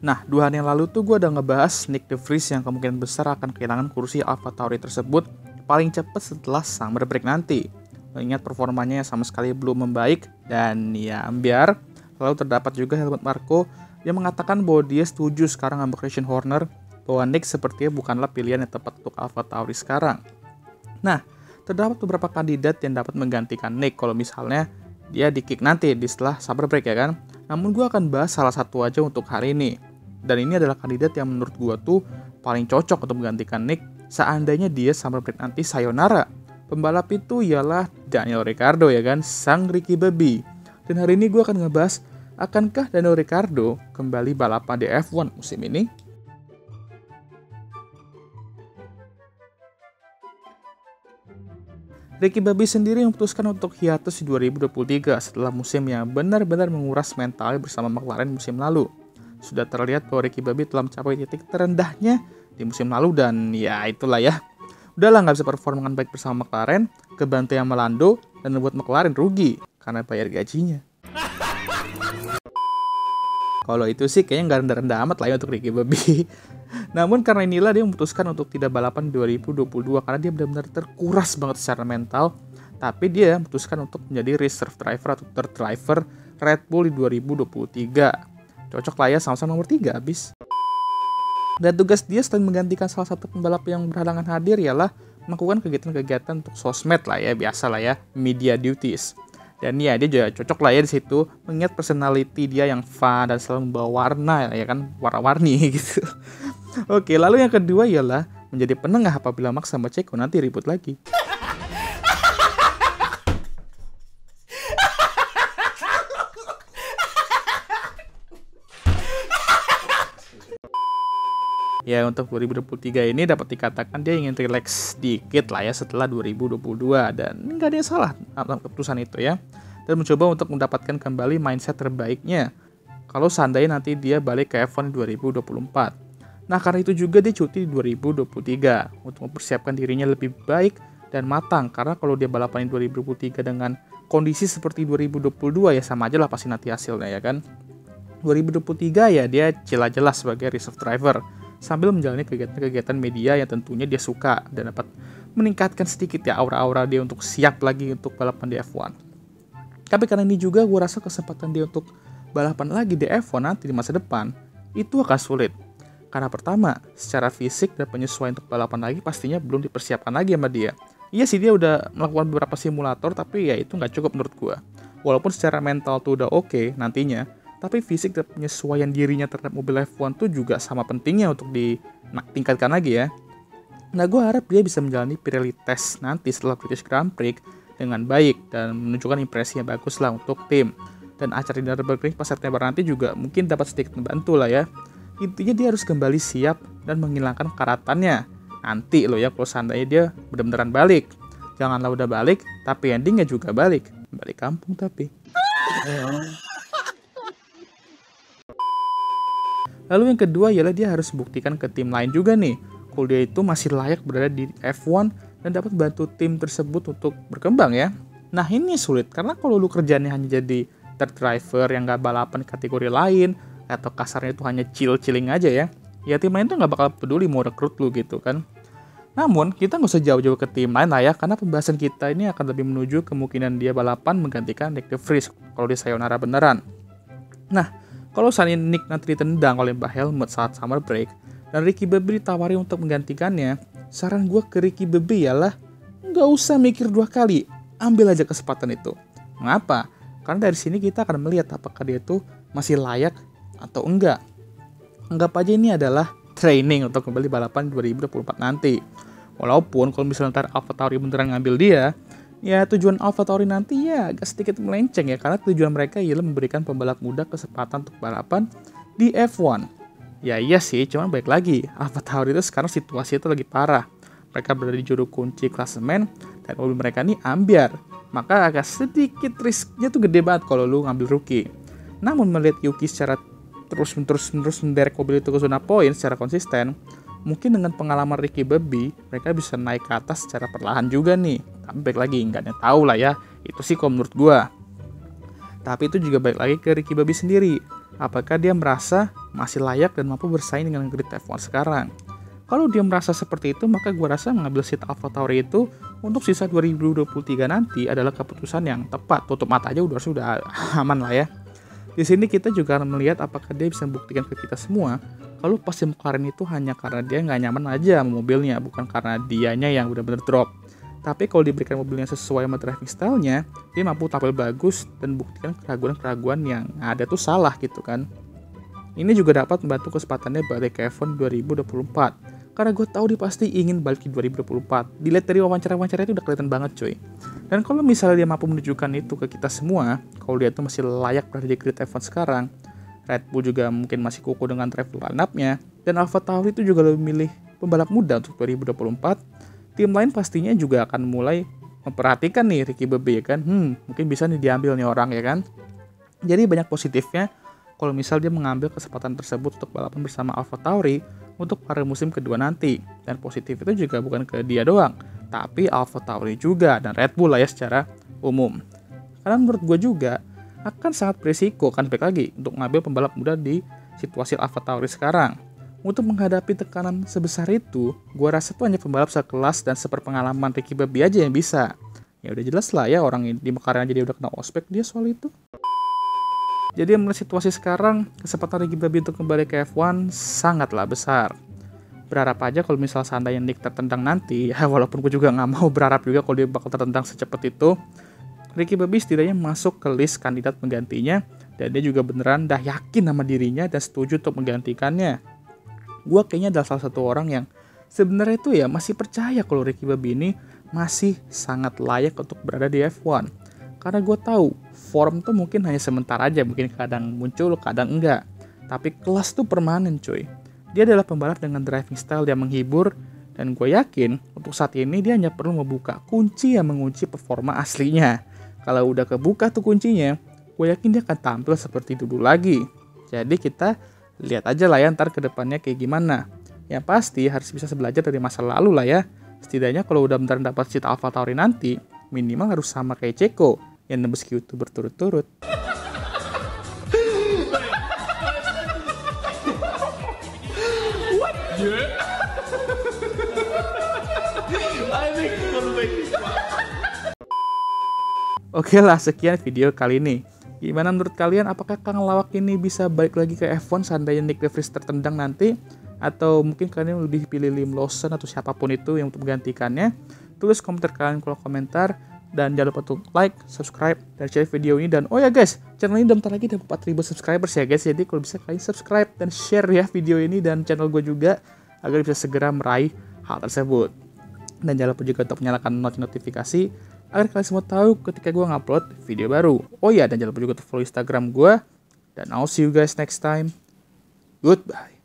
Nah, 2 hari yang lalu tuh gue udah ngebahas Nyck de Vries yang kemungkinan besar akan kehilangan kursi AlphaTauri tersebut paling cepat setelah summer break nanti. Mengingat performanya sama sekali belum membaik dan ya ambiar. Lalu terdapat juga Helmut Marko yang mengatakan bahwa dia setuju sekarang sama Christian Horner bahwa Nyck sepertinya bukanlah pilihan yang tepat untuk AlphaTauri sekarang. Nah, terdapat beberapa kandidat yang dapat menggantikan Nyck kalau misalnya dia di-kick nanti di setelah summer break ya kan. Namun gue akan bahas salah satu aja untuk hari ini. Dan ini adalah kandidat yang menurut gue tuh paling cocok untuk menggantikan Nyck seandainya dia summer break nanti sayonara. Pembalap itu ialah Daniel Ricciardo ya kan, sang Ricky Baby. Dan hari ini gue akan ngebahas, akankah Daniel Ricciardo kembali balapan di F1 musim ini? Ricky Baby sendiri memutuskan untuk hiatus di 2023 setelah musim yang benar-benar menguras mentalnya bersama McLaren musim lalu. Sudah terlihat bahwa Ricky Baby telah mencapai titik terendahnya di musim lalu dan ya itulah ya. Udahlah nggak bisa perform dengan baik bersama McLaren, kebantu yang melando dan membuat McLaren rugi karena bayar gajinya. Kalau itu sih kayaknya nggak rendah-rendah amat lah ya untuk Ricky Baby. Namun karena inilah dia memutuskan untuk tidak balapan di 2022 karena dia benar-benar terkuras banget secara mental. Tapi dia memutuskan untuk menjadi reserve driver atau third driver Red Bull di 2023. Cocok lah ya, sama-sama nomor 3 habis. Dan tugas dia selain menggantikan salah satu pembalap yang berhalangan hadir ialah melakukan kegiatan-kegiatan untuk sosmed lah ya, biasa lah ya, media duties. Dan ya dia juga cocok lah ya di situ, mengingat personality dia yang fun dan selalu membawa warna ya kan, warna-warni gitu. Oke, lalu yang kedua ialah menjadi penengah apabila Max sama Checo nanti ribut lagi. Ya untuk 2023 ini dapat dikatakan dia ingin relax sedikit lah ya setelah 2022 dan nggak ada yang salah dalam keputusan itu ya. Dan mencoba untuk mendapatkan kembali mindset terbaiknya kalau seandainya nanti dia balik ke F1 2024. Nah karena itu juga dia cuti di 2023 untuk mempersiapkan dirinya lebih baik dan matang karena kalau dia balapan di 2023 dengan kondisi seperti 2022 ya sama aja lah pasti nanti hasilnya ya kan. 2023 ya dia jelas-jelas sebagai reserve driver sambil menjalani kegiatan-kegiatan media yang tentunya dia suka dan dapat meningkatkan sedikit ya aura-aura dia untuk siap lagi untuk balapan di F1. Tapi karena ini juga gue rasa kesempatan dia untuk balapan lagi di F1 nanti di masa depan itu akan sulit. Karena pertama, secara fisik dan penyesuaian untuk balapan lagi pastinya belum dipersiapkan lagi sama dia. Iya sih dia udah melakukan beberapa simulator tapi ya itu nggak cukup menurut gue. Walaupun secara mental tuh udah oke nantinya, tapi fisik dan penyesuaian dirinya terhadap mobil F1 tuh juga sama pentingnya untuk ditingkatkan lagi ya. Nah gue harap dia bisa menjalani Pirelli test nanti setelah British Grand Prix dengan baik dan menunjukkan impresi yang bagus lah untuk tim. Dan acara di Nürburgring pas September nanti juga mungkin dapat sedikit membantu lah ya. Intinya dia harus kembali siap dan menghilangkan karatannya. Nanti loh ya kalau seandainya dia benar-benaran balik. Janganlah udah balik, tapi endingnya juga balik. Balik kampung tapi. Lalu yang kedua ialah dia harus buktikan ke tim lain juga nih, kalau dia itu masih layak berada di F1 dan dapat bantu tim tersebut untuk berkembang ya. Nah ini sulit, karena kalau lu kerjanya hanya jadi third driver yang gak balapan di kategori lain, atau kasarnya itu hanya chill-chilling aja ya tim lain tuh gak bakal peduli mau rekrut lu gitu kan. Namun kita gak usah jauh-jauh ke tim lain lah ya, karena pembahasan kita ini akan lebih menuju kemungkinan dia balapan menggantikan Nyck de Vries kalau dia sayonara beneran. Nah, kalau seandainya Nyck nanti ditendang oleh Mbak Helmut saat summer break, dan Ricky Baby ditawari untuk menggantikannya, saran gue ke Ricky Baby ialah nggak usah mikir 2 kali, ambil aja kesempatan itu. Mengapa? Karena dari sini kita akan melihat apakah dia itu masih layak atau enggak. Anggap aja ini adalah training untuk kembali balapan 2024 nanti. Walaupun kalau misalnya ntar AlphaTauri beneran ngambil dia, ya tujuan AlphaTauri nanti ya agak sedikit melenceng ya, karena tujuan mereka ialah memberikan pembalap muda kesempatan untuk balapan di F1. Ya iya sih, cuman baik lagi, AlphaTauri itu sekarang situasi itu lagi parah. Mereka berada di juru kunci klasemen dan mobil mereka ini ambiar. Maka agak sedikit risknya tuh gede banget kalau lu ngambil rookie. Namun melihat Yuki secara terus-menerus menderek mobil itu ke zona poin secara konsisten, mungkin dengan pengalaman Ricky Baby, mereka bisa naik ke atas secara perlahan juga nih. Tapi baik lagi, nggak ada yang tahu lah ya. Itu sih kalau menurut gue. Tapi itu juga baik lagi ke Ricky Baby sendiri. Apakah dia merasa masih layak dan mampu bersaing dengan grid F1 sekarang. Kalau dia merasa seperti itu, maka gue rasa mengambil seat AlphaTauri itu untuk sisa 2023 nanti adalah keputusan yang tepat. Tutup mata aja udah aman lah ya. Di sini kita juga akan melihat apakah dia bisa membuktikan ke kita semua kalau pas di McLaren itu hanya karena dia nggak nyaman aja sama mobilnya, bukan karena dianya yang benar-benar drop. Tapi kalau diberikan mobil yang sesuai sama driving style-nya, dia mampu tampil bagus dan buktikan keraguan-keraguan yang ada tuh salah gitu kan. Ini juga dapat membantu kesempatannya balik ke F1 2024. Karena gue tahu dia pasti ingin balik di 2024. Dilihat dari wawancara-wawancara itu udah kelihatan banget cuy. Dan kalau misalnya dia mampu menunjukkan itu ke kita semua, kalau dia tuh masih layak berada di grid F1 sekarang, Red Bull juga mungkin masih kukuh dengan driver line-up-nya, dan AlphaTauri itu juga lebih milih pembalap muda untuk 2024, tim lain pastinya juga akan mulai memperhatikan nih Ricky Bobby ya kan. Mungkin bisa nih diambil nih orang ya kan. Jadi banyak positifnya kalau misal dia mengambil kesempatan tersebut untuk balapan bersama AlphaTauri untuk pada musim kedua nanti. Dan positif itu juga bukan ke dia doang, tapi AlphaTauri juga dan Red Bull lah ya secara umum. Karena menurut gue juga akan sangat berisiko kan baik lagi untuk mengambil pembalap muda di situasi AlphaTauri sekarang. Untuk menghadapi tekanan sebesar itu, gue rasa tuh hanya pembalap sekelas dan seperpengalaman Ricky Bobby aja yang bisa. Ya udah jelas lah ya orang di McLaren aja dia udah kena ospek dia soal itu. Jadi melihat situasi sekarang, kesempatan Ricky Bobby untuk kembali ke F1 sangatlah besar. Berharap aja kalau misal seandainya Nick tertendang nanti, ya walaupun gue juga nggak mau berharap juga kalau dia bakal tertendang secepat itu, Ricky Bobby setidaknya masuk ke list kandidat penggantinya, dan dia juga beneran dah yakin sama dirinya dan setuju untuk menggantikannya. Gue kayaknya adalah salah satu orang yang sebenarnya itu ya masih percaya kalau Ricky Bobby ini masih sangat layak untuk berada di F1. Karena gue tahu form tuh mungkin hanya sementara aja, mungkin kadang muncul, kadang enggak. Tapi kelas tuh permanen cuy. Dia adalah pembalap dengan driving style yang menghibur, dan gue yakin untuk saat ini dia hanya perlu membuka kunci yang mengunci performa aslinya. Kalau udah kebuka tuh kuncinya, gue yakin dia akan tampil seperti dulu lagi. Jadi kita lihat aja lah ya ntar ke depannya kayak gimana. Yang pasti harus bisa belajar dari masa lalu lah ya. Setidaknya kalau udah beneran dapat seat AlphaTauri nanti, minimal harus sama kayak Ceko yang nembus Q2 berturut-turut. Oke lah, sekian video kali ini. Gimana menurut kalian, apakah Kang Lawak ini bisa balik lagi ke F1 seandainya Nick De Vries tertendang nanti? Atau mungkin kalian lebih pilih Liam Lawson atau siapapun itu yang untuk menggantikannya? Tulis komentar kalian di kolom komentar. Dan jangan lupa untuk like, subscribe, dan share video ini. Dan oh ya guys, channel ini bentar lagi dapat 4.000 subscribers ya guys. Jadi kalau bisa kalian subscribe dan share ya video ini dan channel gue juga, agar bisa segera meraih hal tersebut. Dan jangan lupa juga untuk menyalakan notifikasi agar kalian semua tahu ketika gue ngupload video baru. Oh iya, dan jangan lupa juga untuk follow Instagram gue. Dan I'll see you guys next time. Goodbye.